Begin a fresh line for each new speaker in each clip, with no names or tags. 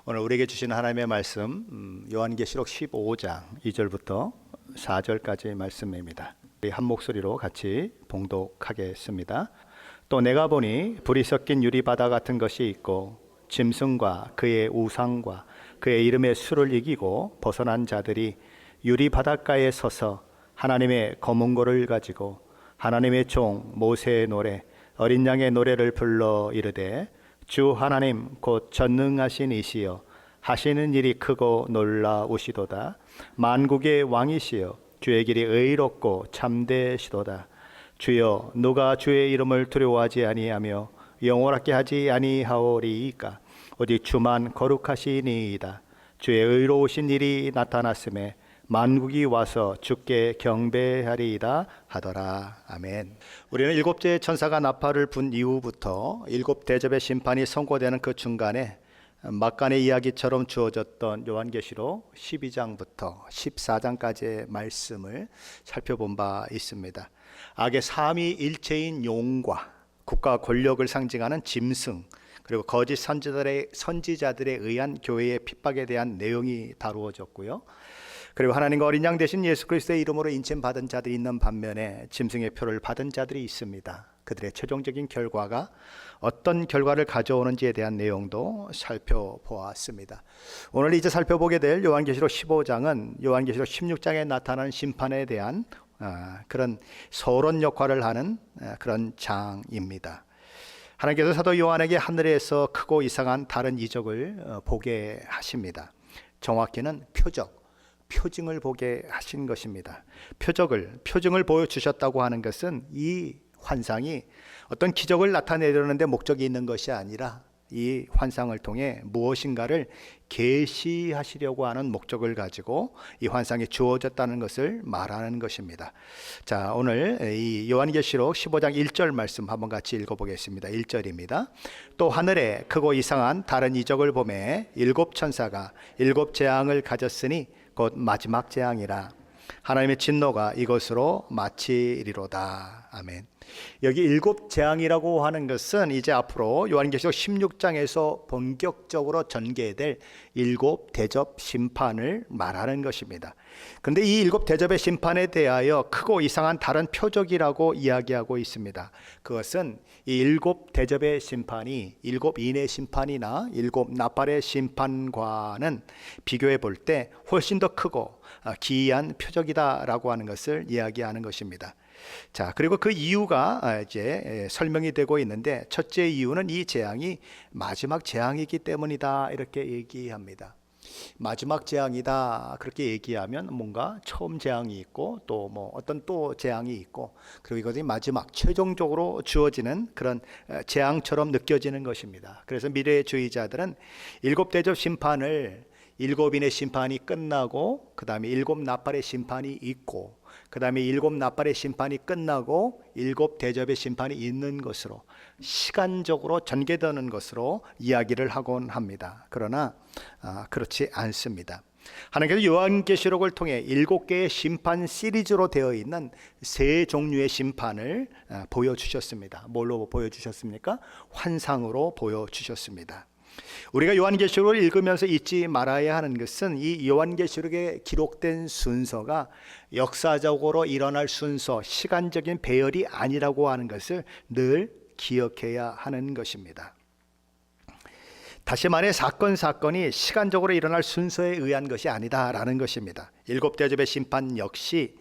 오늘 우리에게 주신 하나님의 말씀 요한계시록 15장 2절부터 4절까지의 말씀입니다. 우리 한 목소리로 같이 봉독하겠습니다. 또 내가 보니 불이 섞인 유리바다 같은 것이 있고 짐승과 그의 우상과 그의 이름의 수를 이기고 벗어난 자들이 유리바닷가에 서서 하나님의 검은 고를 가지고 하나님의 종 모세의 노래 어린 양의 노래를 불러 이르되 주 하나님 곧 전능하신 이시여 하시는 일이 크고 놀라우시도다. 만국의 왕이시여 주의 길이 의롭고 참되시도다. 주여 누가 주의 이름을 두려워하지 아니하며 영원하게 하지 아니하오리이까. 오직 주만 거룩하시니이다. 주의 의로우신 일이 나타났음에 만국이 와서 주께 경배하리이다 하더라. 아멘. 우리는 일곱째 천사가 나팔을 분 이후부터 일곱 대접의 심판이 선고되는 그 중간에 막간의 이야기처럼 주어졌던 요한계시록 12장부터 14장까지의 말씀을 살펴본 바 있습니다. 악의 삼위일체인 용과 국가 권력을 상징하는 짐승, 그리고 거짓 선지자들에 의한 교회의 핍박에 대한 내용이 다루어졌고요. 그리고 하나님과 어린 양 대신 예수 그리스도의 이름으로 인침받은 자들이 있는 반면에 짐승의 표를 받은 자들이 있습니다. 그들의 최종적인 결과가 어떤 결과를 가져오는지에 대한 내용도 살펴보았습니다. 오늘 이제 살펴보게 될 요한계시록 15장은 요한계시록 16장에 나타나는 심판에 대한 그런 서론 역할을 하는 그런 장입니다. 하나님께서 사도 요한에게 하늘에서 크고 이상한 다른 이적을 보게 하십니다. 정확히는 표징을 보게 하신 것입니다. 표징을 보여주셨다고 하는 것은 이 환상이 어떤 기적을 나타내려는데 목적이 있는 것이 아니라 이 환상을 통해 무엇인가를 계시하시려고 하는 목적을 가지고 이 환상이 주어졌다는 것을 말하는 것입니다. 자, 오늘 이 요한계시록 15장 1절 말씀 한번 같이 읽어보겠습니다. 1절입니다. 또 하늘에 크고 이상한 다른 이적을 보매 일곱 천사가 일곱 재앙을 가졌으니 곧 마지막 재앙이라. 하나님의 진노가 이것으로 마치리로다. 아멘. 여기 일곱 재앙이라고 하는 것은 이제 앞으로 요한계시록 16장에서 본격적으로 전개될 일곱 대접 심판을 말하는 것입니다. 그런데 이 일곱 대접의 심판에 대하여 크고 이상한 다른 표적이라고 이야기하고 있습니다. 그것은 이 일곱 대접의 심판이 일곱 인의 심판이나 일곱 나팔의 심판과는 비교해 볼 때 훨씬 더 크고 기이한 표적이다라고 하는 것을 이야기하는 것입니다. 자, 그리고 그 이유가 이제 설명이 되고 있는데, 첫째 이유는 이 재앙이 마지막 재앙이기 때문이다 이렇게 얘기합니다. 마지막 재앙이다 그렇게 얘기하면 뭔가 처음 재앙이 있고 또 뭐 어떤 또 재앙이 있고, 그리고 이것이 마지막 최종적으로 주어지는 그런 재앙처럼 느껴지는 것입니다. 그래서 미래주의자들은 일곱 대접 심판을 일곱인의 심판이 끝나고 그 다음에 일곱 나팔의 심판이 있고 그 다음에 일곱 나팔의 심판이 끝나고 일곱 대접의 심판이 있는 것으로 시간적으로 전개되는 것으로 이야기를 하곤 합니다. 그러나 그렇지 않습니다. 하나님께서 요한계시록을 통해 일곱 개의 심판 시리즈로 되어 있는 세 종류의 심판을 보여주셨습니다. 뭘로 보여주셨습니까? 환상으로 보여주셨습니다. 우리가 요한계시록을 읽으면서 잊지 말아야 하는 것은 이 요한계시록에 기록된 순서가 역사적으로 일어날 순서, 시간적인 배열이 아니라고 하는 것을 늘 기억해야 하는 것입니다. 다시 말해 사건이 시간적으로 일어날 순서에 의한 것이 아니다라는 것입니다. 일곱 대접의 심판 역시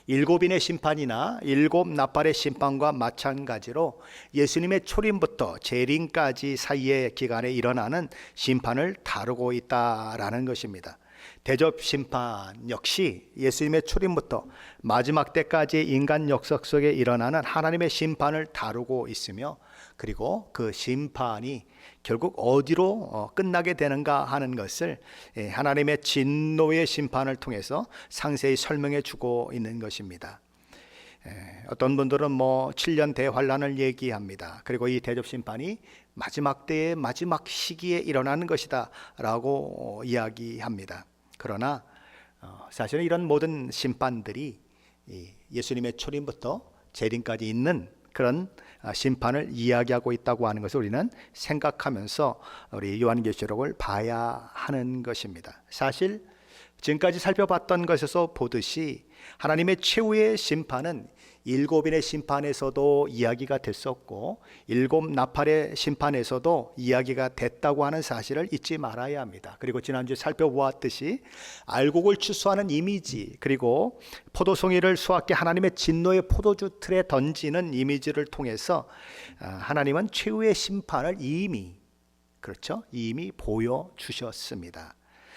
일곱인의 심판이나 일곱 나팔의 심판과 마찬가지로 예수님의 초림부터 재림까지 사이의 기간에 일어나는 심판을 다루고 있다라는 것입니다. 대접 심판 역시 예수님의 초림부터 마지막 때까지 인간 역사 속에 일어나는 하나님의 심판을 다루고 있으며, 그리고 그 심판이 결국 어디로 끝나게 되는가 하는 것을 하나님의 진노의 심판을 통해서 상세히 설명해 주고 있는 것입니다. 어떤 분들은 7년 대환란을 얘기합니다. 그리고 이 대접 심판이 마지막 때의 마지막 시기에 일어나는 것이다 라고 이야기합니다. 그러나 사실은 이런 모든 심판들이 예수님의 초림부터 재림까지 있는 그런 심판을 이야기하고 있다고 하는 것을 우리는 생각하면서 우리 요한계시록을 봐야 하는 것입니다. 사실 지금까지 살펴봤던 것에서 보듯이 하나님의 최후의 심판은 일곱인의 심판에서도 이야기가 됐었고 일곱 나팔의 심판에서도 이야기가 됐다고 하는 사실을 잊지 말아야 합니다. 그리고 지난주에 살펴보았듯이 알곡을 추수하는 이미지, 그리고 포도송이를 수확해 하나님의 진노의 포도주 틀에 던지는 이미지를 통해서 하나님은 최후의 심판을 이미 보여주셨습니다.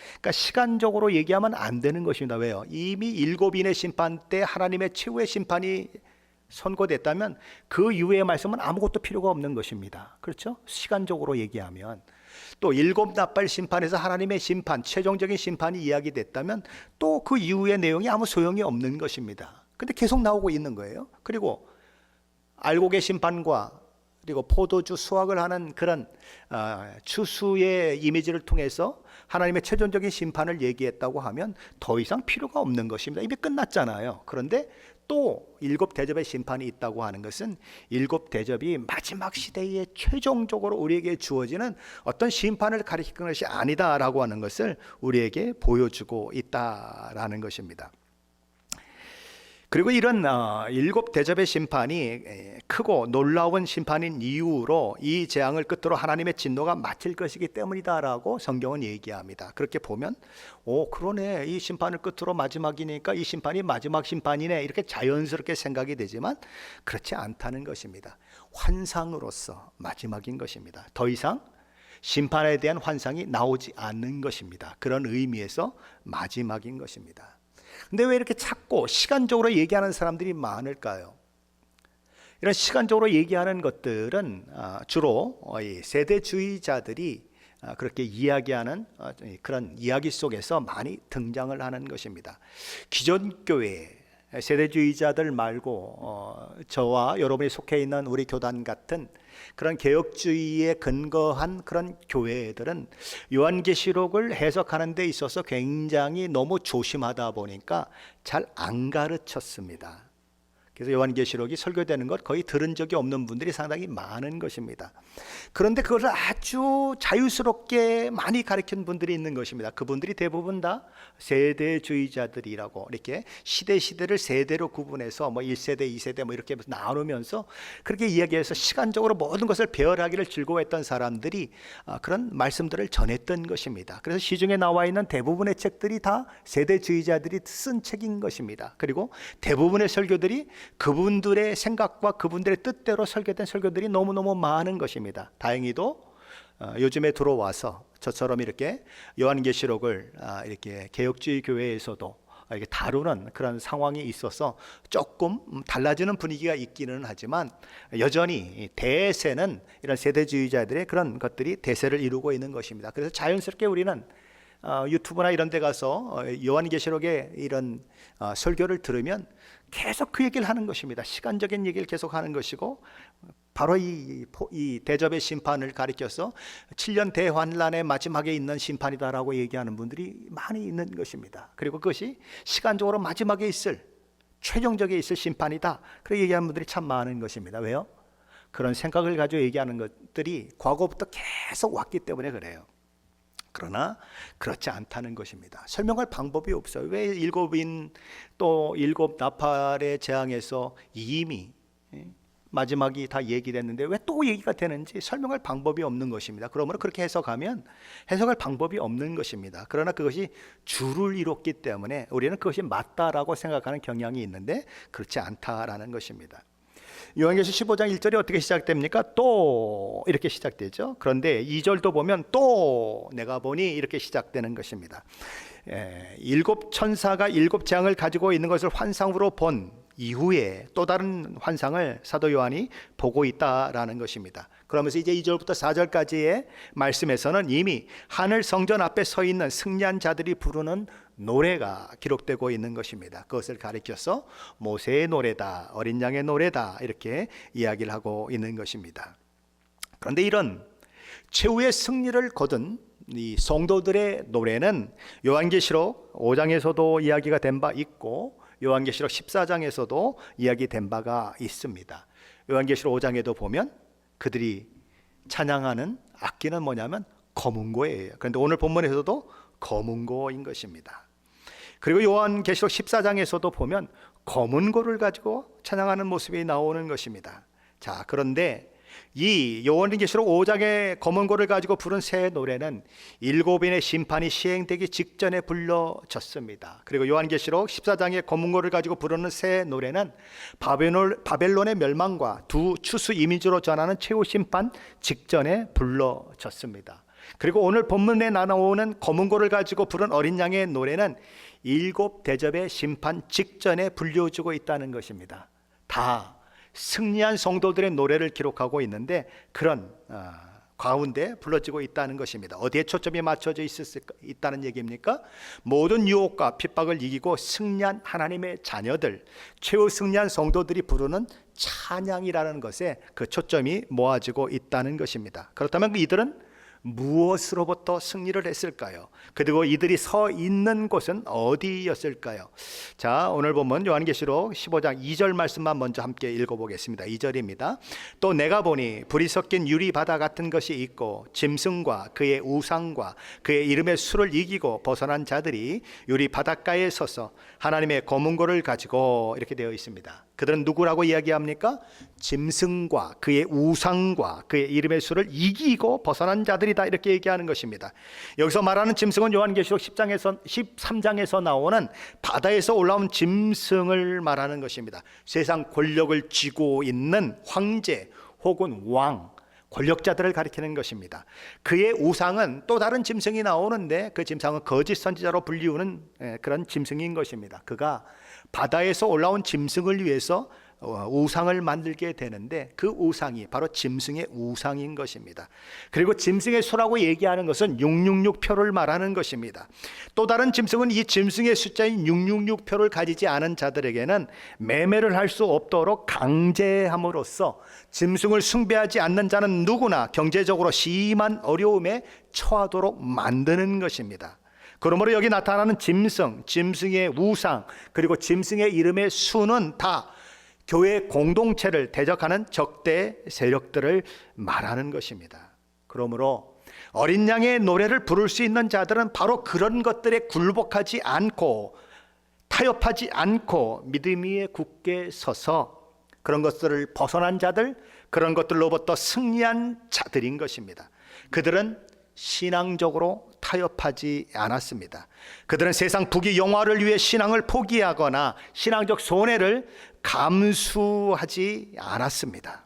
그러니까 시간적으로 얘기하면 안 되는 것입니다. 왜요? 이미 일곱인의 심판 때 하나님의 최후의 심판이 선고됐다면 그 이후의 말씀은 아무것도 필요가 없는 것입니다. 그렇죠? 시간적으로 얘기하면. 또 일곱 나팔 심판에서 하나님의 심판, 최종적인 심판이 이야기됐다면 또 그 이후의 내용이 아무 소용이 없는 것입니다. 근데 계속 나오고 있는 거예요. 그리고 알곡의 심판과 그리고 포도주 수확을 하는 그런 추수의 이미지를 통해서 하나님의 최종적인 심판을 얘기했다고 하면 더 이상 필요가 없는 것입니다. 이미 끝났잖아요. 그런데 또 일곱 대접의 심판이 있다고 하는 것은 일곱 대접이 마지막 시대에 최종적으로 우리에게 주어지는 어떤 심판을 가리키는 것이 아니다라고 하는 것을 우리에게 보여주고 있다라는 것입니다. 그리고 이런 일곱 대접의 심판이 크고 놀라운 심판인 이유로 이 재앙을 끝으로 하나님의 진노가 마칠 것이기 때문이다라고 성경은 얘기합니다. 그렇게 보면 그러네, 이 심판을 끝으로 마지막이니까 이 심판이 마지막 심판이네, 이렇게 자연스럽게 생각이 되지만 그렇지 않다는 것입니다. 환상으로서 마지막인 것입니다. 더 이상 심판에 대한 환상이 나오지 않는 것입니다. 그런 의미에서 마지막인 것입니다. 근데 왜 이렇게 자꾸 시간적으로 얘기하는 사람들이 많을까요? 이런 시간적으로 얘기하는 것들은 주로 세대주의자들이 그렇게 이야기하는 그런 이야기 속에서 많이 등장을 하는 것입니다. 기존 교회 세대주의자들 말고 저와 여러분이 속해 있는 우리 교단 같은 그런 개혁주의에 근거한 그런 교회들은 요한계시록을 해석하는 데 있어서 굉장히 너무 조심하다 보니까 잘 안 가르쳤습니다. 그래서 요한계시록이 설교되는 것 거의 들은 적이 없는 분들이 상당히 많은 것입니다. 그런데 그것을 아주 자유스럽게 많이 가르친 분들이 있는 것입니다. 그분들이 대부분 다 세대주의자들이라고, 이렇게 시대를 세대로 구분해서 1세대, 2세대 이렇게 나누면서 그렇게 이야기해서 시간적으로 모든 것을 배열하기를 즐거워했던 사람들이 그런 말씀들을 전했던 것입니다. 그래서 시중에 나와 있는 대부분의 책들이 다 세대주의자들이 쓴 책인 것입니다. 그리고 대부분의 설교들이 그분들의 생각과 그분들의 뜻대로 설계된 설교들이 너무너무 많은 것입니다. 다행히도 요즘에 들어와서 저처럼 이렇게 요한계시록을 이렇게 개혁주의 교회에서도 이렇게 다루는 그런 상황이 있어서 조금 달라지는 분위기가 있기는 하지만 여전히 대세는 이런 세대주의자들의 그런 것들이 대세를 이루고 있는 것입니다. 그래서 자연스럽게 우리는 유튜브나 이런 데 가서 요한계시록의 이런 설교를 들으면 계속 그 얘기를 하는 것입니다. 시간적인 얘기를 계속 하는 것이고, 바로 이 대접의 심판을 가리켜서 7년 대환란의 마지막에 있는 심판이다라고 얘기하는 분들이 많이 있는 것입니다. 그리고 그것이 시간적으로 마지막에 있을, 최종적에 있을 심판이다, 그렇게 얘기하는 분들이 참 많은 것입니다. 왜요? 그런 생각을 가지고 얘기하는 것들이 과거부터 계속 왔기 때문에 그래요. 그러나 그렇지 않다는 것입니다. 설명할 방법이 없어요. 왜 일곱인 또 일곱 나팔의 재앙에서 이미 마지막이 다 얘기됐는데 왜 또 얘기가 되는지 설명할 방법이 없는 것입니다. 그러므로 그렇게 해석하면 해석할 방법이 없는 것입니다. 그러나 그것이 주를 이뤘기 때문에 우리는 그것이 맞다라고 생각하는 경향이 있는데 그렇지 않다라는 것입니다. 요한계시록 15장 1절이 어떻게 시작됩니까? 또 이렇게 시작되죠. 그런데 2절도 보면 또 내가 보니 이렇게 시작되는 것입니다. 일곱 천사가 일곱 재앙을 가지고 있는 것을 환상으로 본 이후에 또 다른 환상을 사도 요한이 보고 있다라는 것입니다. 그러면서 이제 2절부터 4절까지의 말씀에서는 이미 하늘 성전 앞에 서 있는 승리한 자들이 부르는 노래가 기록되고 있는 것입니다. 그것을 가리켜서 모세의 노래다, 어린 양의 노래다, 이렇게 이야기를 하고 있는 것입니다. 그런데 이런 최후의 승리를 거둔 이 성도들의 노래는 요한계시록 5장에서도 이야기가 된 바 있고 요한계시록 14장에서도 이야기된 바가 있습니다. 요한계시록 5장에도 보면 그들이 찬양하는 악기는 뭐냐면 검은고예요. 그런데 오늘 본문에서도 검은고인 것입니다. 그리고 요한계시록 14장에서도 보면 검은고를 가지고 찬양하는 모습이 나오는 것입니다. 자, 그런데 이 요한계시록 5장의 검은고를 가지고 부른 새 노래는 7인의 심판이 시행되기 직전에 불러졌습니다. 그리고 요한계시록 14장의 검은고를 가지고 부르는 새 노래는 바벨론의 멸망과 두 추수 이미지로 전하는 최후 심판 직전에 불러졌습니다. 그리고 오늘 본문에 나오는 검은고를 가지고 부른 어린 양의 노래는 7 대접의 심판 직전에 불려주고 있다는 것입니다. 다 승리한 성도들의 노래를 기록하고 있는데 그런 가운데 불러지고 있다는 것입니다. 어디에 초점이 맞춰져 있다는 얘기입니까? 모든 유혹과 핍박을 이기고 승리한 하나님의 자녀들, 최후 승리한 성도들이 부르는 찬양이라는 것에 그 초점이 모아지고 있다는 것입니다. 그렇다면 이들은 무엇으로부터 승리를 했을까요? 그리고 이들이 서 있는 곳은 어디였을까요? 자, 오늘 보면 요한계시록 15장 2절 말씀만 먼저 함께 읽어보겠습니다. 2절입니다. 또 내가 보니 불이 섞인 유리바다 같은 것이 있고 짐승과 그의 우상과 그의 이름의 수를 이기고 벗어난 자들이 유리바닷가에 서서 하나님의 검은고를 가지고, 이렇게 되어 있습니다. 그들은 누구라고 이야기합니까? 짐승과 그의 우상과 그의 이름의 수를 이기고 벗어난 자들이다, 이렇게 얘기하는 것입니다. 여기서 말하는 짐승은 요한계시록 13장에서 나오는 바다에서 올라온 짐승을 말하는 것입니다. 세상 권력을 쥐고 있는 황제 혹은 왕, 권력자들을 가리키는 것입니다. 그의 우상은 또 다른 짐승이 나오는데 그 짐승은 거짓 선지자로 불리우는 그런 짐승인 것입니다. 그가 바다에서 올라온 짐승을 위해서 우상을 만들게 되는데 그 우상이 바로 짐승의 우상인 것입니다. 그리고 짐승의 수라고 얘기하는 것은 666표를 말하는 것입니다. 또 다른 짐승은 이 짐승의 숫자인 666표를 가지지 않은 자들에게는 매매를 할 수 없도록 강제함으로써 짐승을 숭배하지 않는 자는 누구나 경제적으로 심한 어려움에 처하도록 만드는 것입니다. 그러므로 여기 나타나는 짐승, 짐승의 우상, 그리고 짐승의 이름의 수는 다 교회 공동체를 대적하는 적대 세력들을 말하는 것입니다. 그러므로 어린 양의 노래를 부를 수 있는 자들은 바로 그런 것들에 굴복하지 않고 타협하지 않고 믿음 위에 굳게 서서 그런 것들을 벗어난 자들, 그런 것들로부터 승리한 자들인 것입니다. 그들은 신앙적으로 타협하지 않았습니다. 그들은 세상 부귀 영화를 위해 신앙을 포기하거나 신앙적 손해를 감수하지 않았습니다.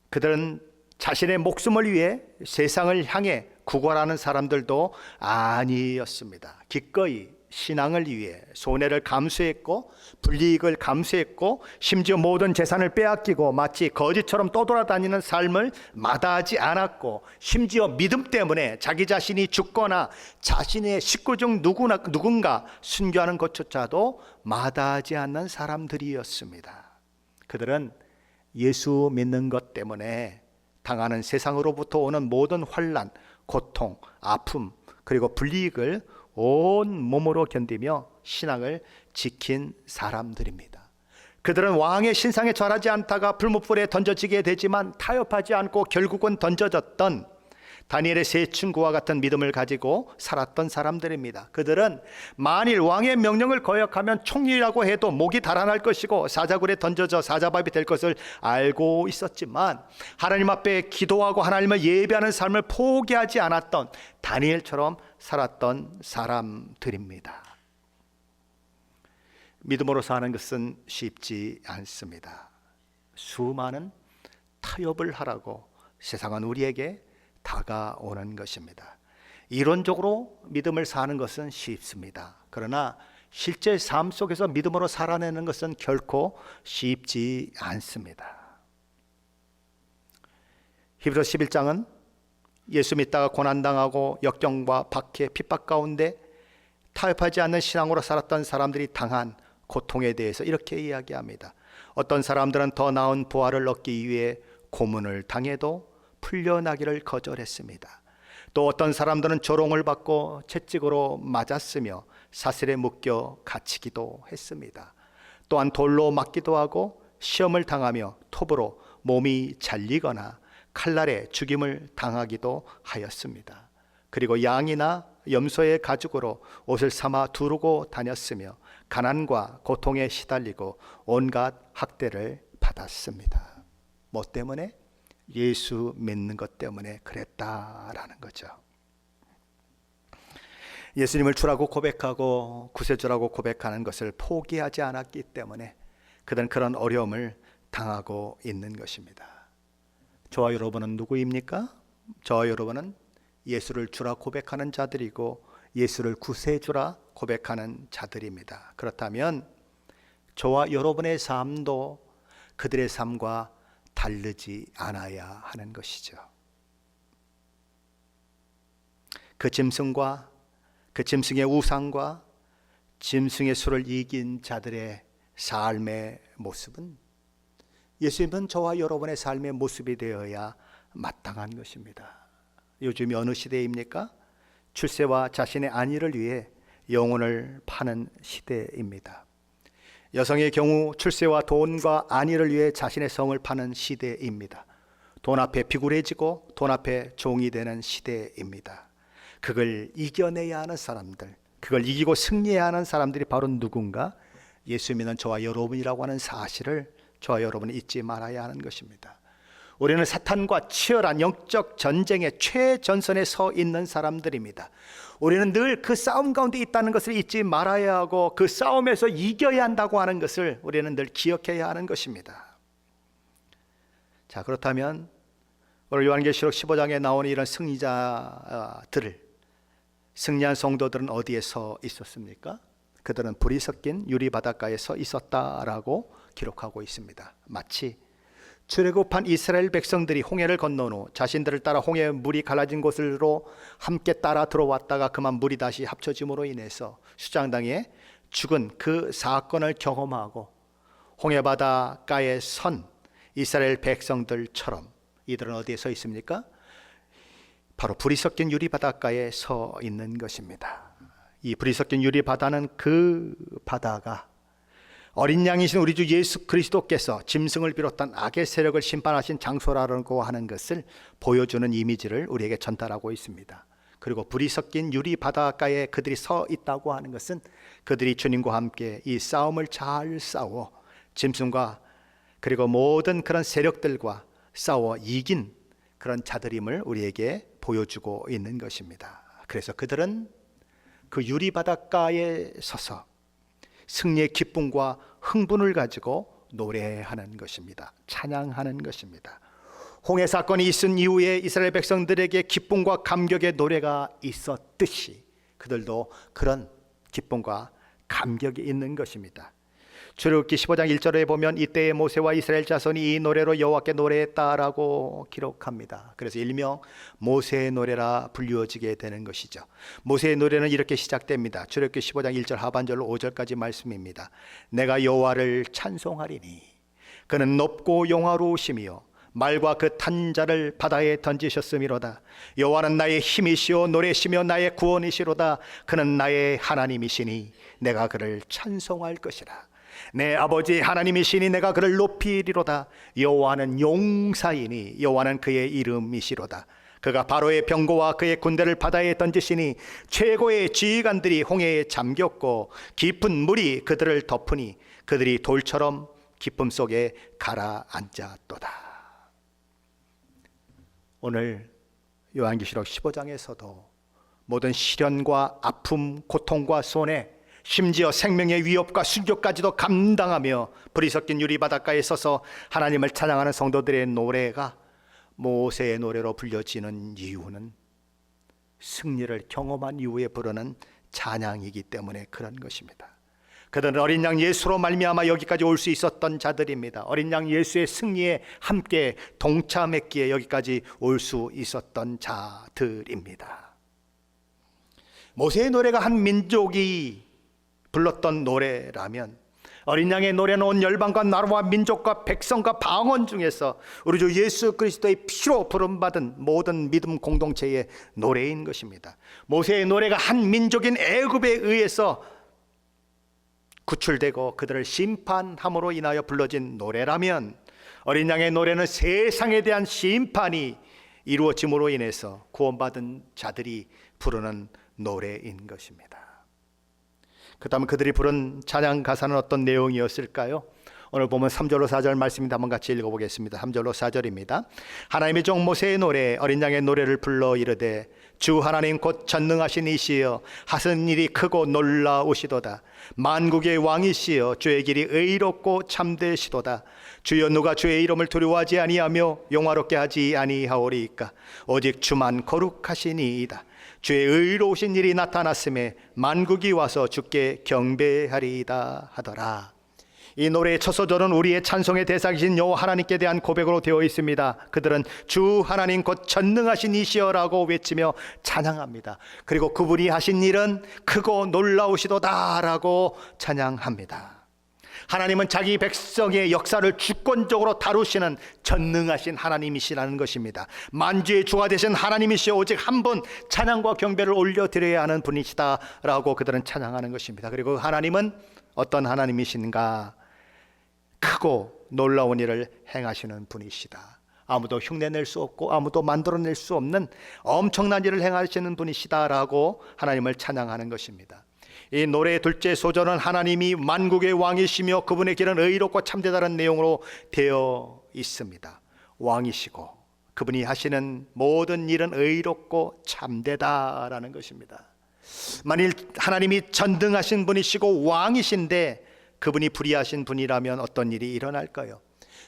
그들은 자신의 목숨을 위해 세상을 향해 구걸하는 사람들도 아니었습니다. 기꺼이 신앙을 위해 손해를 감수했고 불이익을 감수했고 심지어 모든 재산을 빼앗기고 마치 거지처럼 떠돌아다니는 삶을 마다하지 않았고 심지어 믿음 때문에 자기 자신이 죽거나 자신의 식구 중 누군가 순교하는 것조차도 마다하지 않는 사람들이었습니다. 그들은 예수 믿는 것 때문에 당하는 세상으로부터 오는 모든 환난, 고통, 아픔 그리고 불이익을 온 몸으로 견디며 신앙을 지킨 사람들입니다. 그들은 왕의 신상에 절하지 않다가 불못불에 던져지게 되지만 타협하지 않고 결국은 던져졌던 다니엘의 세 친구와 같은 믿음을 가지고 살았던 사람들입니다. 그들은 만일 왕의 명령을 거역하면 총리라고 해도 목이 달아날 것이고 사자굴에 던져져 사자밥이 될 것을 알고 있었지만 하나님 앞에 기도하고 하나님을 예배하는 삶을 포기하지 않았던 다니엘처럼 살았던 사람들입니다. 믿음으로 사는 것은 쉽지 않습니다. 수많은 타협을 하라고 세상은 우리에게 다가오는 것입니다. 이론적으로 믿음을 사는 것은 쉽습니다. 그러나 실제 삶 속에서 믿음으로 살아내는 것은 결코 쉽지 않습니다. 히브리서 11장은 예수 믿다가 고난당하고 역경과 박해, 핍박 가운데 타협하지 않는 신앙으로 살았던 사람들이 당한 고통에 대해서 이렇게 이야기합니다. 어떤 사람들은 더 나은 부활을 얻기 위해 고문을 당해도 풀려나기를 거절했습니다. 또 어떤 사람들은 조롱을 받고 채찍으로 맞았으며 사슬에 묶여 갇히기도 했습니다. 또한 돌로 맞기도 하고 시험을 당하며 톱으로 몸이 잘리거나 칼날에 죽임을 당하기도 하였습니다. 그리고 양이나 염소의 가죽으로 옷을 삼아 두르고 다녔으며 가난과 고통에 시달리고 온갖 학대를 받았습니다. 뭐 때문에? 예수 믿는 것 때문에 그랬다라는 거죠. 예수님을 주라고 고백하고 구세주라고 고백하는 것을 포기하지 않았기 때문에 그들은 그런 어려움을 당하고 있는 것입니다. 저와 여러분은 누구입니까? 저와 여러분은 예수를 주라 고백하는 자들이고 예수를 구세주라 고백하는 자들입니다. 그렇다면 저와 여러분의 삶도 그들의 삶과 다르지 않아야 하는 것이죠. 그 짐승과 그 짐승의 우상과 짐승의 수를 이긴 자들의 삶의 모습은 예수님은 저와 여러분의 삶의 모습이 되어야 마땅한 것입니다. 요즘이 어느 시대입니까? 출세와 자신의 안위를 위해 영혼을 파는 시대입니다. 여성의 경우 출세와 돈과 안위를 위해 자신의 성을 파는 시대입니다. 돈 앞에 비굴해지고 돈 앞에 종이 되는 시대입니다. 그걸 이겨내야 하는 사람들, 그걸 이기고 승리해야 하는 사람들이 바로 누군가? 예수 믿는 저와 여러분이라고 하는 사실을 저와 여러분은 잊지 말아야 하는 것입니다. 우리는 사탄과 치열한 영적 전쟁의 최전선에 서 있는 사람들입니다. 우리는 늘 그 싸움 가운데 있다는 것을 잊지 말아야 하고 그 싸움에서 이겨야 한다고 하는 것을 우리는 늘 기억해야 하는 것입니다. 자, 그렇다면 오늘 요한계시록 15장에 나오는 이런 승리자들을 승리한 성도들은 어디에 서 있었습니까? 그들은 불이 섞인 유리 바닷가에 서 있었다라고 기록하고 있습니다. 마치 출애굽한 이스라엘 백성들이 홍해를 건너온 후 자신들을 따라 홍해의 물이 갈라진 곳으로 함께 따라 들어왔다가 그만 물이 다시 합쳐짐으로 인해서 수장당에 죽은 그 사건을 경험하고 홍해 바닷가에 선 이스라엘 백성들처럼 이들은 어디에 서 있습니까? 바로 불이 섞인 유리 바닷가에 서 있는 것입니다. 이 불이 섞인 유리 바다는 그 바다가 어린 양이신 우리 주 예수 그리스도께서 짐승을 비롯한 악의 세력을 심판하신 장소라고 하는 것을 보여주는 이미지를 우리에게 전달하고 있습니다. 그리고 불이 섞인 유리 바닷가에 그들이 서 있다고 하는 것은 그들이 주님과 함께 이 싸움을 잘 싸워 짐승과 그리고 모든 그런 세력들과 싸워 이긴 그런 자들임을 우리에게 보여주고 있는 것입니다. 그래서 그들은 그 유리 바닷가에 서서 승리의 기쁨과 흥분을 가지고 노래하는 것입니다. 찬양하는 것입니다. 홍해 사건이 있은 이후에 이스라엘 백성들에게 기쁨과 감격의 노래가 있었듯이 그들도 그런 기쁨과 감격이 있는 것입니다. 출애굽기 15장 1절에 보면 이때에 모세와 이스라엘 자손이 이 노래로 여호와께 노래했다라고 기록합니다. 그래서 일명 모세의 노래라 불리워지게 되는 것이죠. 모세의 노래는 이렇게 시작됩니다. 출애굽기 15장 1절 하반절로 5절까지 말씀입니다. 내가 여호와를 찬송하리니 그는 높고 영화로우시며 말과 그 탄 자를 바다에 던지셨음이로다. 여호와는 나의 힘이시오 노래시며 나의 구원이시로다. 그는 나의 하나님이시니 내가 그를 찬송할 것이라. 내 아버지 하나님이시니 내가 그를 높이리로다. 여호와는 용사이니 여호와는 그의 이름이시로다. 그가 바로의 병거와 그의 군대를 바다에 던지시니 최고의 지휘관들이 홍해에 잠겼고 깊은 물이 그들을 덮으니 그들이 돌처럼 기쁨 속에 가라앉았도다. 오늘 요한계시록 15장에서도 모든 시련과 아픔, 고통과 손해, 심지어 생명의 위협과 순교까지도 감당하며 불이 섞인 유리 바닷가에 서서 하나님을 찬양하는 성도들의 노래가 모세의 노래로 불려지는 이유는 승리를 경험한 이후에 부르는 찬양이기 때문에 그런 것입니다. 그들은 어린 양 예수로 말미암아 여기까지 올 수 있었던 자들입니다. 어린 양 예수의 승리에 함께 동참했기에 여기까지 올 수 있었던 자들입니다. 모세의 노래가 한 민족이 불렀던 노래라면 어린 양의 노래는 온 열방과 나라와 민족과 백성과 방언 중에서 우리 주 예수 그리스도의 피로 부름받은 모든 믿음 공동체의 노래인 것입니다. 모세의 노래가 한 민족인 애굽에 의해서 구출되고 그들을 심판함으로 인하여 불러진 노래라면, 어린 양의 노래는 세상에 대한 심판이 이루어짐으로 인해서 구원받은 자들이 부르는 노래인 것입니다. 그다음 그들이 부른 찬양 가사는 어떤 내용이었을까요? 오늘 보면 3절로 4절 말씀입니다. 한번 같이 읽어보겠습니다. 3절로 4절입니다. 하나님의 종 모세의 노래, 어린 양의 노래를 불러 이르되, 주 하나님 곧 전능하신 이시여, 하신 일이 크고 놀라우시도다. 만국의 왕이시여, 주의 길이 의롭고 참되시도다. 주여, 누가 주의 이름을 두려워하지 아니하며 영화롭게 하지 아니하오리이까? 오직 주만 거룩하시니이다. 주의 의로우신 일이 나타났음에 만국이 와서 주께 경배하리이다 하더라. 이 노래의 첫 소절은 우리의 찬송의 대상이신 여호와 하나님께 대한 고백으로 되어 있습니다. 그들은 주 하나님 곧 전능하신 이시여라고 외치며 찬양합니다. 그리고 그분이 하신 일은 크고 놀라우시도다라고 찬양합니다. 하나님은 자기 백성의 역사를 주권적으로 다루시는 전능하신 하나님이시라는 것입니다. 만주의 주가 되신 하나님이시여, 오직 한 분 찬양과 경배를 올려드려야 하는 분이시다라고 그들은 찬양하는 것입니다. 그리고 하나님은 어떤 하나님이신가? 크고 놀라운 일을 행하시는 분이시다. 아무도 흉내낼 수 없고 아무도 만들어낼 수 없는 엄청난 일을 행하시는 분이시다라고 하나님을 찬양하는 것입니다. 이 노래의 둘째 소절은 하나님이 만국의 왕이시며 그분의 길은 의롭고 참되다는 내용으로 되어 있습니다. 왕이시고 그분이 하시는 모든 일은 의롭고 참되다라는 것입니다. 만일 하나님이 전등하신 분이시고 왕이신데 그분이 불의하신 분이라면 어떤 일이 일어날까요?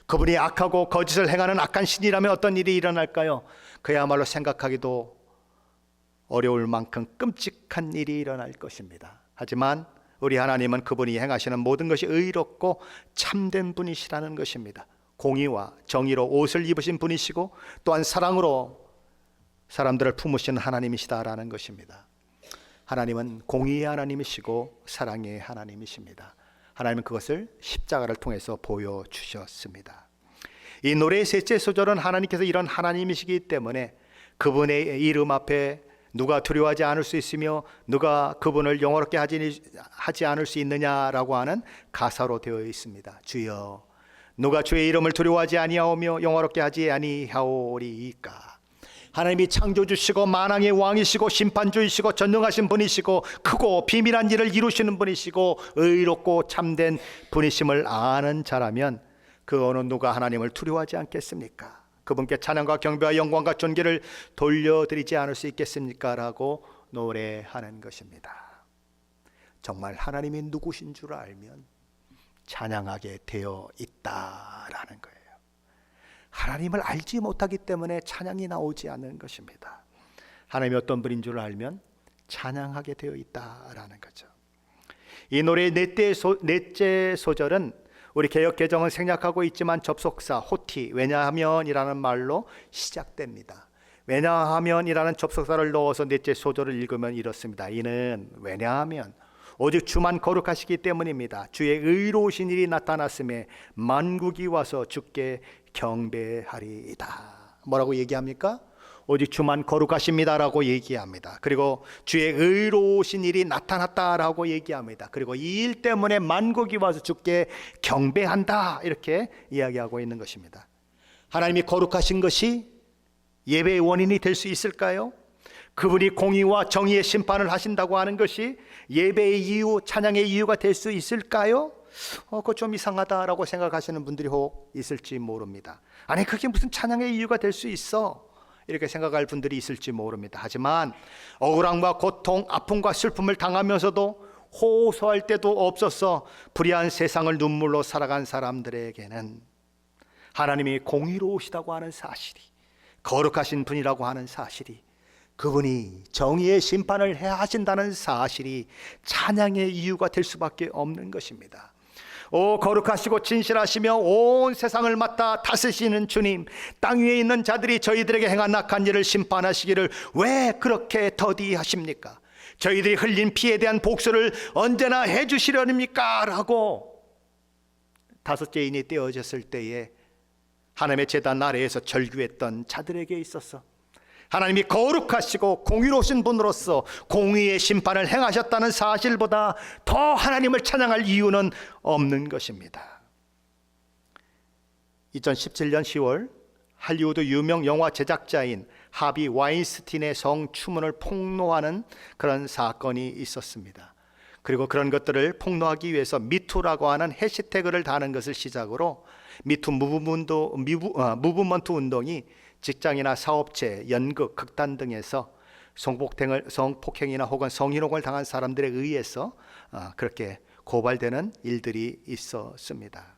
그분이 악하고 거짓을 행하는 악한 신이라면 어떤 일이 일어날까요? 그야말로 생각하기도 어려울 만큼 끔찍한 일이 일어날 것입니다. 하지만 우리 하나님은 그분이 행하시는 모든 것이 의롭고 참된 분이시라는 것입니다. 공의와 정의로 옷을 입으신 분이시고 또한 사랑으로 사람들을 품으시는 하나님이시다라는 것입니다. 하나님은 공의의 하나님이시고 사랑의 하나님이십니다. 하나님은 그것을 십자가를 통해서 보여주셨습니다. 이 노래의 셋째 소절은 하나님께서 이런 하나님이시기 때문에 그분의 이름 앞에 누가 두려워하지 않을 수 있으며 누가 그분을 영화롭게 하지 않을 수 있느냐라고 하는 가사로 되어 있습니다. 주여, 누가 주의 이름을 두려워하지 아니하오며 영화롭게 하지 아니하오리이까? 하나님이 창조주시고 만왕의 왕이시고 심판주이시고 전능하신 분이시고 크고 비밀한 일을 이루시는 분이시고 의롭고 참된 분이심을 아는 자라면 그 어느 누가 하나님을 두려워하지 않겠습니까? 그분께 찬양과 경배와 영광과 존귀를 돌려드리지 않을 수 있겠습니까? 라고 노래하는 것입니다. 정말 하나님이 누구신 줄 알면 찬양하게 되어 있다라는 거예요. 하나님을 알지 못하기 때문에 찬양이 나오지 않는 것입니다. 하나님이 어떤 분인 줄 알면 찬양하게 되어 있다라는 거죠. 이 노래의 넷째 소절은 우리 개역 개정은 생략하고 있지만 접속사 호티, 왜냐하면이라는 말로 시작됩니다. 왜냐하면이라는 접속사를 넣어서 넷째 소절을 읽으면 이렇습니다. 이는 왜냐하면 오직 주만 거룩하시기 때문입니다. 주의 의로우신 일이 나타났음에 만국이 와서 주께 경배하리이다. 뭐라고 얘기합니까? 오직 주만 거룩하십니다라고 얘기합니다. 그리고 주의 의로우신 일이 나타났다라고 얘기합니다. 그리고 이 일 때문에 만국이 와서 주께 경배한다, 이렇게 이야기하고 있는 것입니다. 하나님이 거룩하신 것이 예배의 원인이 될 수 있을까요? 그분이 공의와 정의의 심판을 하신다고 하는 것이 예배의 이유, 찬양의 이유가 될 수 있을까요? 그거 좀 이상하다라고 생각하시는 분들이 혹 있을지 모릅니다. 아니, 그게 무슨 찬양의 이유가 될 수 있어? 이렇게 생각할 분들이 있을지 모릅니다. 하지만 억울함과 고통, 아픔과 슬픔을 당하면서도 호소할 때도 없어서 불의한 세상을 눈물로 살아간 사람들에게는 하나님이 공의로우시다고 하는 사실이, 거룩하신 분이라고 하는 사실이, 그분이 정의의 심판을 해야 하신다는 사실이 찬양의 이유가 될 수밖에 없는 것입니다. 오, 거룩하시고 진실하시며 온 세상을 맡아 다스리시는 주님, 땅 위에 있는 자들이 저희들에게 행한 악한 일을 심판하시기를 왜 그렇게 더디하십니까? 저희들이 흘린 피에 대한 복수를 언제나 해주시려니까? 라고 다섯째 인이 떼어졌을 때에 하나님의 제단 아래에서 절규했던 자들에게 있어서 하나님이 거룩하시고 공의로우신 분으로서 공의의 심판을 행하셨다는 사실보다 더 하나님을 찬양할 이유는 없는 것입니다. 2017년 10월 할리우드 유명 영화 제작자인 하비 와인스틴의 성추문을 폭로하는 그런 사건이 있었습니다. 그리고 그런 것들을 폭로하기 위해서 미투라고 하는 해시태그를 다는 것을 시작으로 미투 무브먼트 운동이 직장이나 사업체, 연극, 극단 등에서 성폭행이나 혹은 성희롱을 당한 사람들에 의해서 그렇게 고발되는 일들이 있었습니다.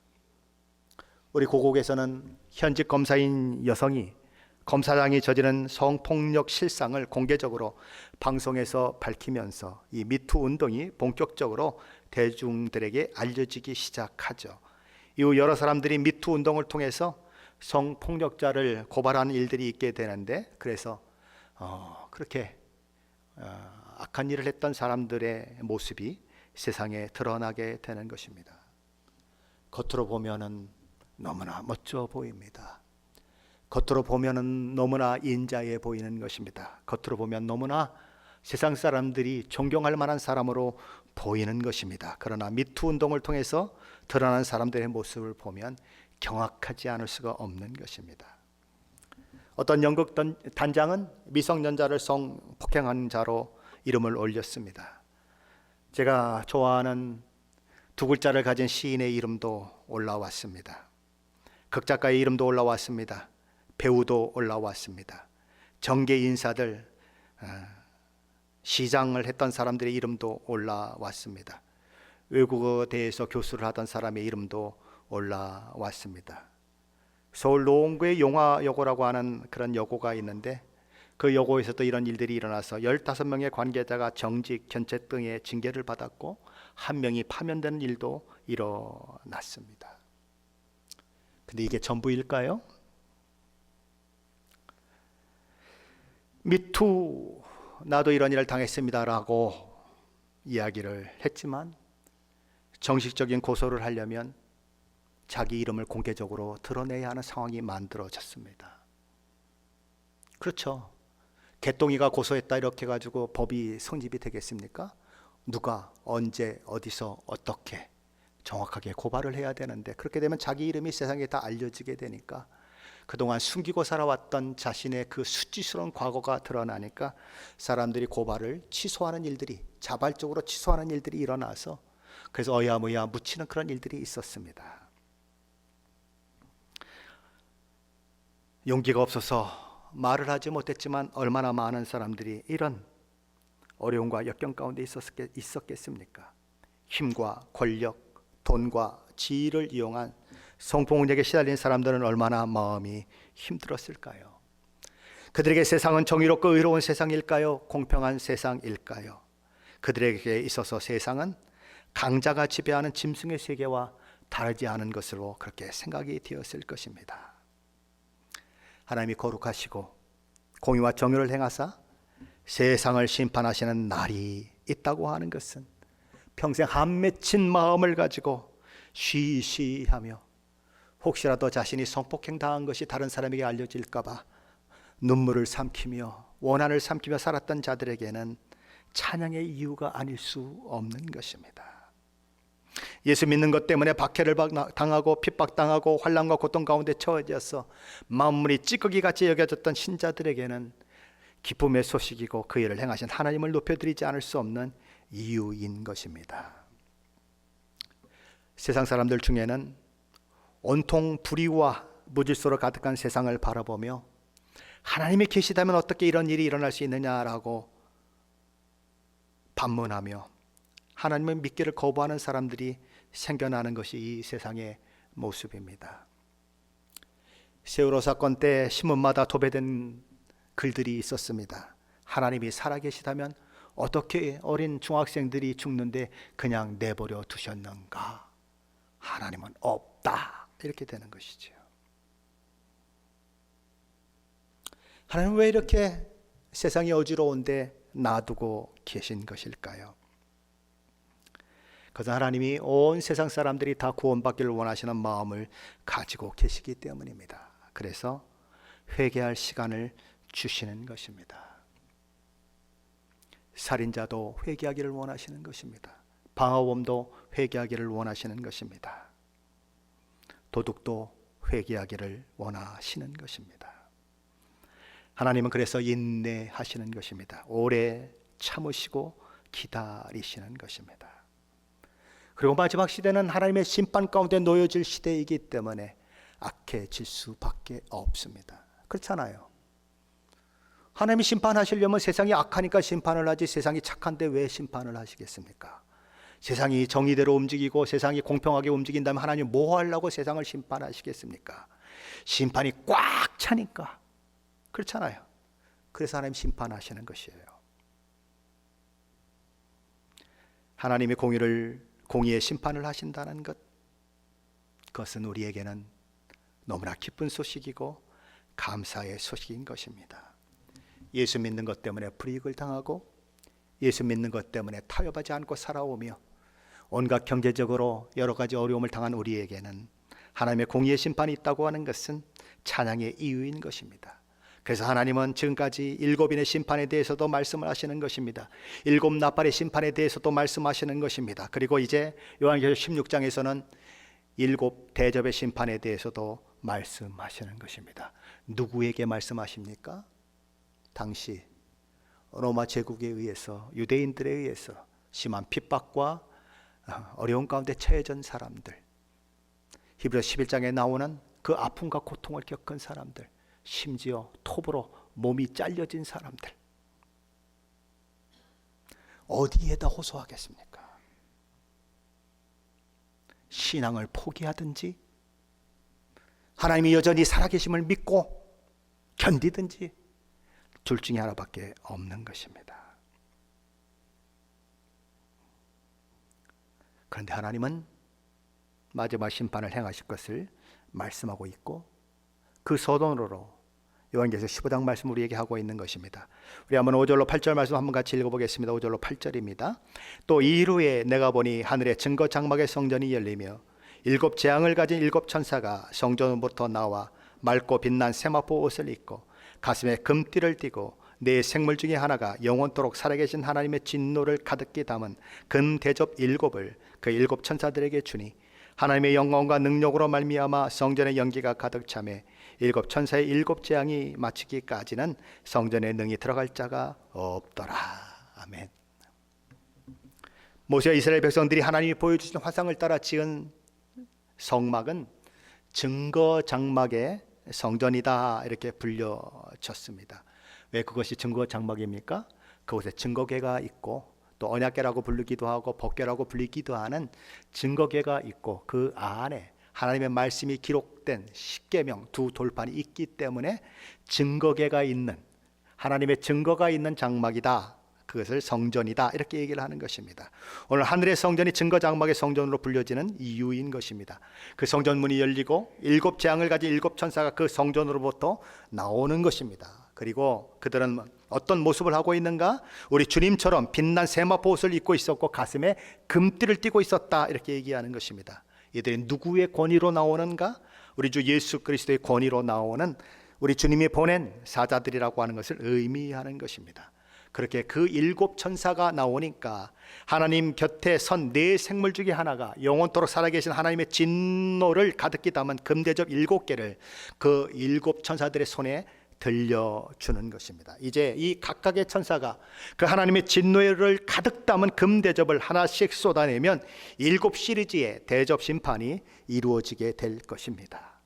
우리 고국에서는 현직 검사인 여성이 검사장이 저지른 성폭력 실상을 공개적으로 방송에서 밝히면서 이 미투 운동이 본격적으로 대중들에게 알려지기 시작하죠. 이후 여러 사람들이 미투 운동을 통해서 성폭력자를 고발하는 일들이 있게 되는데, 그래서 그렇게 악한 일을 했던 사람들의 모습이 세상에 드러나게 되는 것입니다. 겉으로 보면은 너무나 멋져 보입니다. 겉으로 보면은 너무나 인자해 보이는 것입니다. 겉으로 보면 너무나 세상 사람들이 존경할 만한 사람으로 보이는 것입니다. 그러나 미투 운동을 통해서 드러난 사람들의 모습을 보면 경악하지 않을 수가 없는 것입니다. 어떤 연극 단장은 미성년자를 성폭행한 자로 이름을 올렸습니다. 제가 좋아하는 두 글자를 가진 시인의 이름도 올라왔습니다. 극작가의 이름도 올라왔습니다. 배우도 올라왔습니다. 정계 인사들, 시장을 했던 사람들의 이름도 올라왔습니다. 외국어대에서 교수를 하던 사람의 이름도 올라왔습니다. 서울 노원구의 용화여고라고 하는 그런 여고가 있는데, 그 여고에서도 이런 일들이 일어나서 15명의 관계자가 정직, 견책 등의 징계를 받았고 1명이 파면되는 일도 일어났습니다. 근데 이게 전부일까요? 미투, 나도 이런 일을 당했습니다라고 이야기를 했지만 정식적인 고소를 하려면 자기 이름을 공개적으로 드러내야 하는 상황이 만들어졌습니다. 그렇죠. 개똥이가 고소했다 이렇게 가지고 법이 성립이 되겠습니까? 누가 언제 어디서 어떻게 정확하게 고발을 해야 되는데, 그렇게 되면 자기 이름이 세상에 다 알려지게 되니까 그동안 숨기고 살아왔던 자신의 그 수치스러운 과거가 드러나니까 사람들이 고발을 취소하는 일들이, 자발적으로 취소하는 일들이 일어나서 그래서 어야무야 묻히는 그런 일들이 있었습니다. 용기가 없어서 말을 하지 못했지만 얼마나 많은 사람들이 이런 어려움과 역경 가운데 있었겠습니까? 힘과 권력, 돈과 지위를 이용한 성폭력에 시달린 사람들은 얼마나 마음이 힘들었을까요? 그들에게 세상은 정의롭고 의로운 세상일까요? 공평한 세상일까요? 그들에게 있어서 세상은 강자가 지배하는 짐승의 세계와 다르지 않은 것으로 그렇게 생각이 되었을 것입니다. 하나님이 거룩하시고 공의와 정의를 행하사 세상을 심판하시는 날이 있다고 하는 것은 평생 한 맺힌 마음을 가지고 쉬쉬하며 혹시라도 자신이 성폭행 당한 것이 다른 사람에게 알려질까 봐 눈물을 삼키며 원한을 삼키며 살았던 자들에게는 찬양의 이유가 아닐 수 없는 것입니다. 예수 믿는 것 때문에 박해를 당하고 핍박당하고 환난과 고통 가운데 처해져서 만물이 찌꺼기같이 여겨졌던 신자들에게는 기쁨의 소식이고 그 일을 행하신 하나님을 높여드리지 않을 수 없는 이유인 것입니다. 세상 사람들 중에는 온통 불의와 무질서로 가득한 세상을 바라보며 하나님이 계시다면 어떻게 이런 일이 일어날 수 있느냐라고 반문하며 하나님의 믿기를 거부하는 사람들이 생겨나는 것이 이 세상의 모습입니다. 세월호 사건 때 신문마다 도배된 글들이 있었습니다. 하나님이 살아계시다면 어떻게 어린 중학생들이 죽는데 그냥 내버려 두셨는가? 하나님은 없다. 이렇게 되는 것이죠. 하나님은 왜 이렇게 세상이 어지러운데 놔두고 계신 것일까요? 그것은 하나님이 온 세상 사람들이 다 구원받기를 원하시는 마음을 가지고 계시기 때문입니다. 그래서 회개할 시간을 주시는 것입니다. 살인자도 회개하기를 원하시는 것입니다. 방화범도 회개하기를 원하시는 것입니다. 도둑도 회개하기를 원하시는 것입니다. 하나님은 그래서 인내하시는 것입니다. 오래 참으시고 기다리시는 것입니다. 그리고 마지막 시대는 하나님의 심판 가운데 놓여질 시대이기 때문에 악해질 수밖에 없습니다. 그렇잖아요. 하나님이 심판하시려면 세상이 악하니까 심판을 하지, 세상이 착한데 왜 심판을 하시겠습니까? 세상이 정의대로 움직이고 세상이 공평하게 움직인다면 하나님 뭐 하려고 세상을 심판하시겠습니까? 심판이 꽉 차니까. 그렇잖아요. 그래서 하나님 심판하시는 것이에요. 하나님이 공의의 심판을 하신다는 것, 그것은 우리에게는 너무나 기쁜 소식이고 감사의 소식인 것입니다. 예수 믿는 것 때문에 불이익을 당하고 예수 믿는 것 때문에 타협하지 않고 살아오며 온갖 경제적으로 여러 가지 어려움을 당한 우리에게는 하나님의 공의의 심판이 있다고 하는 것은 찬양의 이유인 것입니다. 그래서 하나님은 지금까지 7인의 심판에 대해서도 말씀을 하시는 것입니다. 7 나팔의 심판에 대해서도 말씀하시는 것입니다. 그리고 이제 요한계시록 16장에서는 7 대접의 심판에 대해서도 말씀하시는 것입니다. 누구에게 말씀하십니까? 당시 로마 제국에 의해서, 유대인들에 의해서 심한 핍박과 어려운 가운데 처해진 사람들, 히브리서 11장에 나오는 그 아픔과 고통을 겪은 사람들, 심지어 톱으로 몸이 잘려진 사람들, 어디에다 호소하겠습니까? 신앙을 포기하든지 하나님이 여전히 살아계심을 믿고 견디든지 둘 중에 하나밖에 없는 것입니다. 그런데 하나님은 마지막 심판을 행하실 것을 말씀하고 있고 그 서론으로 요한계시록 15장 말씀 우리에게 하고 있는 것입니다. 우리 한번 5절로 8절 말씀 한번 같이 읽어보겠습니다. 5절로 8절입니다. 또 이후에 내가 보니 하늘의 증거 장막의 성전이 열리며 7 재앙을 가진 7 천사가 성전으로부터 나와 맑고 빛난 세마포 옷을 입고 가슴에 금띠를 띠고 네 생물 중에 하나가 영원토록 살아계신 하나님의 진노를 가득히 담은 금 대접 7을 그 7 천사들에게 주니 하나님의 영광과 능력으로 말미암아 성전의 연기가 가득 차매 7 천사의 7 재앙이 마치기까지는 성전에 능히 들어갈 자가 없더라. 아멘. 모세와 이스라엘 백성들이 하나님이 보여주신 화상을 따라 지은 성막은 증거 장막의 성전이다 이렇게 불려졌습니다. 왜 그것이 증거 장막입니까? 그곳에 증거궤가 있고 또 언약궤라고 부르기도 하고 법궤라고 불리기도 하는 증거궤가 있고 그 안에 하나님의 말씀이 기록된 십계명 2 돌판이 있기 때문에 증거궤가 있는, 하나님의 증거가 있는 장막이다, 그것을 성전이다 이렇게 얘기를 하는 것입니다. 오늘 하늘의 성전이 증거 장막의 성전으로 불려지는 이유인 것입니다. 그 성전 문이 열리고 7 재앙을 가진 7 천사가 그 성전으로부터 나오는 것입니다. 그리고 그들은 어떤 모습을 하고 있는가? 우리 주님처럼 빛난 세마포 옷을 입고 있었고 가슴에 금띠를 띠고 있었다 이렇게 얘기하는 것입니다. 이들이 누구의 권위로 나오는가? 우리 주 예수 그리스도의 권위로 나오는 우리 주님이 보낸 사자들이라고 하는 것을 의미하는 것입니다. 그렇게 그 7 천사가 나오니까 하나님 곁에 선 네 생물 중에 하나가 영원토록 살아계신 하나님의 진노를 가득히 담은 금대접 7개를 그 7 천사들의 손에 들려주는 것입니다. 이제 이 각각의 천사가 그 하나님의 진노를 가득 담은 금대접을 하나씩 쏟아내면 7 시리즈의 대접 심판이 이루어지게 될 것입니다.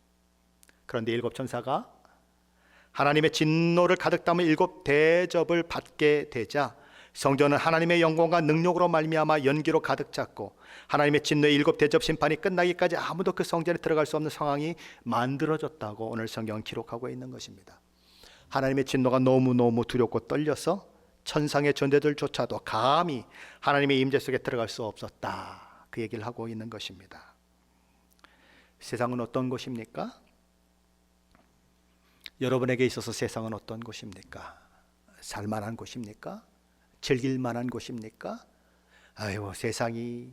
그런데 7 천사가 하나님의 진노를 가득 담은 7 대접을 받게 되자 성전은 하나님의 영광과 능력으로 말미암아 연기로 가득 찼고 하나님의 진노의 7 대접 심판이 끝나기까지 아무도 그 성전에 들어갈 수 없는 상황이 만들어졌다고 오늘 성경은 기록하고 있는 것입니다. 하나님의 진노가 너무너무 두렵고 떨려서 천상의 존재들조차도 감히 하나님의 임재 속에 들어갈 수 없었다, 그 얘기를 하고 있는 것입니다. 세상은 어떤 곳입니까? 여러분에게 있어서 세상은 어떤 곳입니까? 살만한 곳입니까? 즐길만한 곳입니까? 아이고, 세상이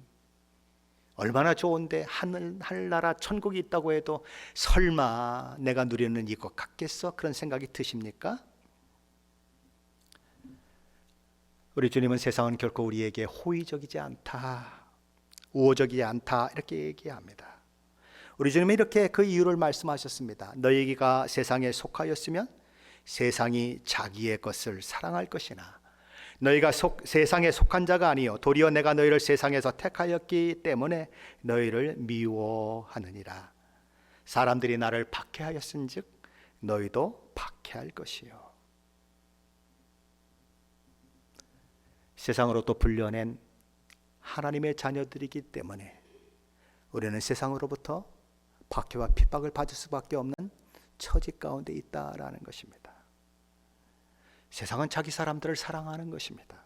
얼마나 좋은데 하늘나라 천국이 있다고 해도 설마 내가 누리는 이것 같겠어? 그런 생각이 드십니까? 우리 주님은 세상은 결코 우리에게 호의적이지 않다, 우호적이지 않다 이렇게 얘기합니다. 우리 주님은 이렇게 그 이유를 말씀하셨습니다. 너희가 세상에 속하였으면 세상이 자기의 것을 사랑할 것이나 너희가 세상에 속한 자가 아니요 도리어 내가 너희를 세상에서 택하였기 때문에 너희를 미워하느니라. 사람들이 나를 박해하였은즉 너희도 박해할 것이요. 세상으로부터 불려낸 하나님의 자녀들이기 때문에 우리는 세상으로부터 박해와 핍박을 받을 수밖에 없는 처지 가운데 있다라는 것입니다. 세상은 자기 사람들을 사랑하는 것입니다.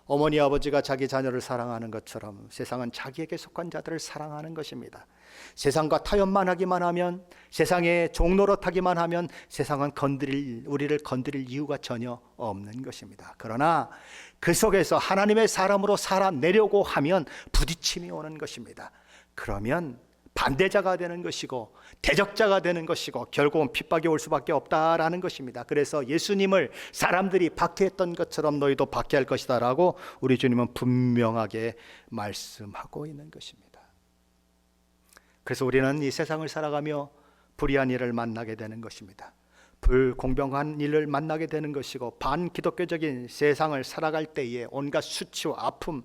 어머니 아버지가 자기 자녀를 사랑하는 것처럼 세상은 자기에게 속한 자들을 사랑하는 것입니다. 세상과 타협만 하기만 하면, 세상에 종노릇하기만 하면 세상은 우리를 건드릴 이유가 전혀 없는 것입니다. 그러나 그 속에서 하나님의 사람으로 살아내려고 하면 부딪힘이 오는 것입니다. 그러면 반대자가 되는 것이고 대적자가 되는 것이고 결국은 핍박이 올 수밖에 없다라는 것입니다. 그래서 예수님을 사람들이 박해했던 것처럼 너희도 박해할 것이다 라고 우리 주님은 분명하게 말씀하고 있는 것입니다. 그래서 우리는 이 세상을 살아가며 불의한 일을 만나게 되는 것입니다. 불공평한 일을 만나게 되는 것이고 반기독교적인 세상을 살아갈 때에 온갖 수치와 아픔,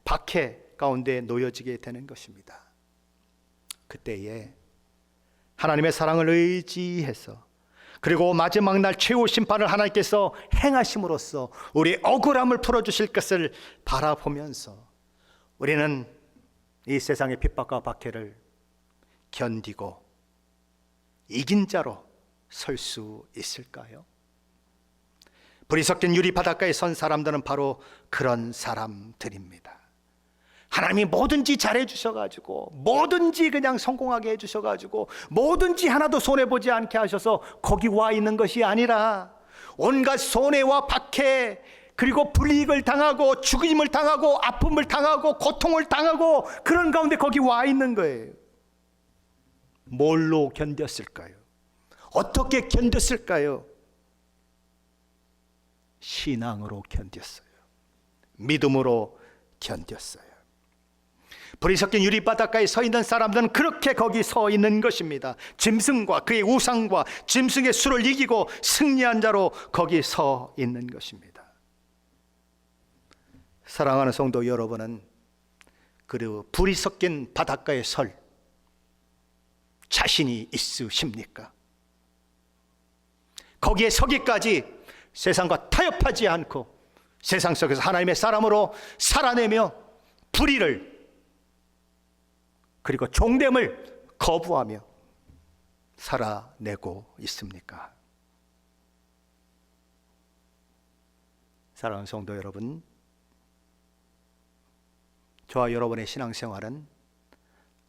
박해 가운데 놓여지게 되는 것입니다. 그때에 하나님의 사랑을 의지해서 그리고 마지막 날 최후 심판을 하나님께서 행하심으로써 우리의 억울함을 풀어주실 것을 바라보면서 우리는 이 세상의 핍박과 박해를 견디고 이긴 자로 설 수 있을까요? 불이 섞인 유리 바닷가에 선 사람들은 바로 그런 사람들입니다. 하나님이 뭐든지 잘해 주셔가지고 뭐든지 그냥 성공하게 해 주셔가지고 뭐든지 하나도 손해보지 않게 하셔서 거기 와 있는 것이 아니라 온갖 손해와 박해 그리고 불이익을 당하고 죽임을 당하고 아픔을 당하고 고통을 당하고 그런 가운데 거기 와 있는 거예요. 뭘로 견뎠을까요? 어떻게 견뎠을까요? 신앙으로 견뎠어요. 믿음으로 견뎠어요. 불이 섞인 유리바닷가에 서 있는 사람들은 그렇게 거기 서 있는 것입니다. 짐승과 그의 우상과 짐승의 수를 이기고 승리한 자로 거기 서 있는 것입니다. 사랑하는 성도 여러분은 그 불이 섞인 바닷가에 설 자신이 있으십니까? 거기에 서기까지 세상과 타협하지 않고 세상 속에서 하나님의 사람으로 살아내며 불의를 그리고 종됨을 거부하며 살아내고 있습니까? 사랑하는 성도 여러분, 저와 여러분의 신앙생활은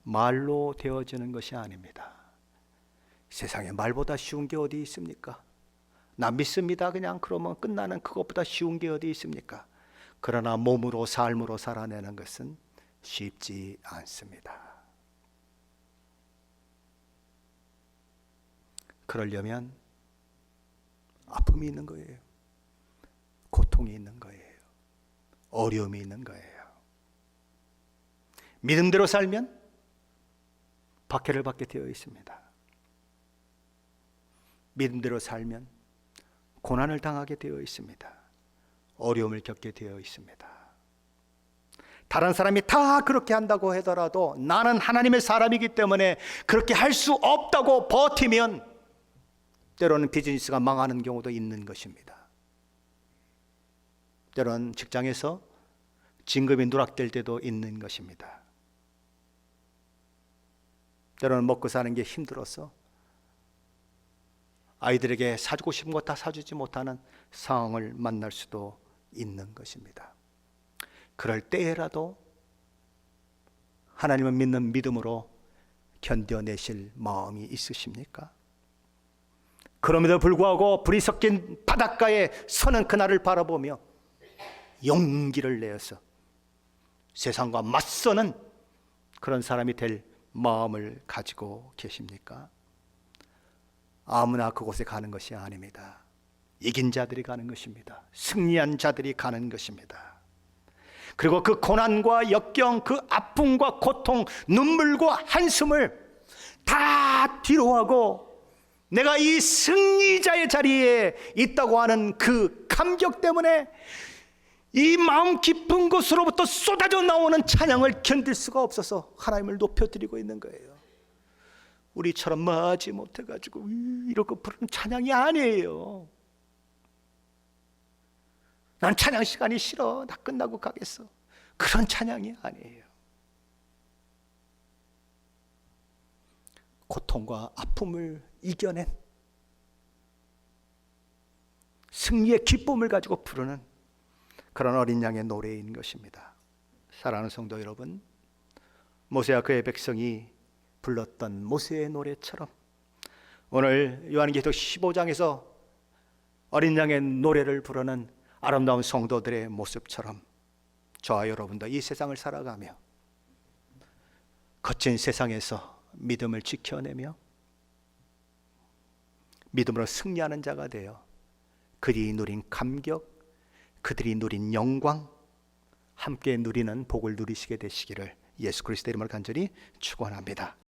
말로 되어지는 것이 아닙니다. 세상에 말보다 쉬운 게 어디 있습니까? 나 믿습니다 그냥 그러면 끝나는 그것보다 쉬운 게 어디 있습니까? 그러나 몸으로 삶으로 살아내는 것은 쉽지 않습니다. 그러려면 아픔이 있는 거예요. 고통이 있는 거예요. 어려움이 있는 거예요. 믿음대로 살면 박해를 받게 되어 있습니다. 믿음대로 살면 고난을 당하게 되어 있습니다. 어려움을 겪게 되어 있습니다. 다른 사람이 다 그렇게 한다고 하더라도 나는 하나님의 사람이기 때문에 그렇게 할 수 없다고 버티면 때로는 비즈니스가 망하는 경우도 있는 것입니다. 때로는 직장에서 진급이 누락될 때도 있는 것입니다. 때로는 먹고 사는 게 힘들어서 아이들에게 사주고 싶은 거 다 사주지 못하는 상황을 만날 수도 있는 것입니다. 그럴 때라도 하나님을 믿는 믿음으로 견뎌내실 마음이 있으십니까? 그럼에도 불구하고 불이 섞인 바닷가에 서는 그날을 바라보며 용기를 내어서 세상과 맞서는 그런 사람이 될 마음을 가지고 계십니까? 아무나 그곳에 가는 것이 아닙니다. 이긴 자들이 가는 것입니다. 승리한 자들이 가는 것입니다. 그리고 그 고난과 역경, 그 아픔과 고통, 눈물과 한숨을 다 뒤로하고 내가 이 승리자의 자리에 있다고 하는 그 감격 때문에 이 마음 깊은 곳으로부터 쏟아져 나오는 찬양을 견딜 수가 없어서 하나님을 높여드리고 있는 거예요. 우리처럼 마지 못해가지고 이러고 부르는 찬양이 아니에요. 난 찬양 시간이 싫어, 나 끝나고 가겠어, 그런 찬양이 아니에요. 고통과 아픔을 이겨낸 승리의 기쁨을 가지고 부르는 그런 어린 양의 노래인 것입니다. 사랑하는 성도 여러분, 모세와 그의 백성이 불렀던 모세의 노래처럼 오늘 요한계시록 15장에서 어린 양의 노래를 부르는 아름다운 성도들의 모습처럼 저와 여러분도 이 세상을 살아가며 거친 세상에서 믿음을 지켜내며 믿음으로 승리하는 자가 되어 그들이 누린 감격, 그들이 누린 영광, 함께 누리는 복을 누리시게 되시기를 예수 그리스도의 이름으로 간절히 축원합니다.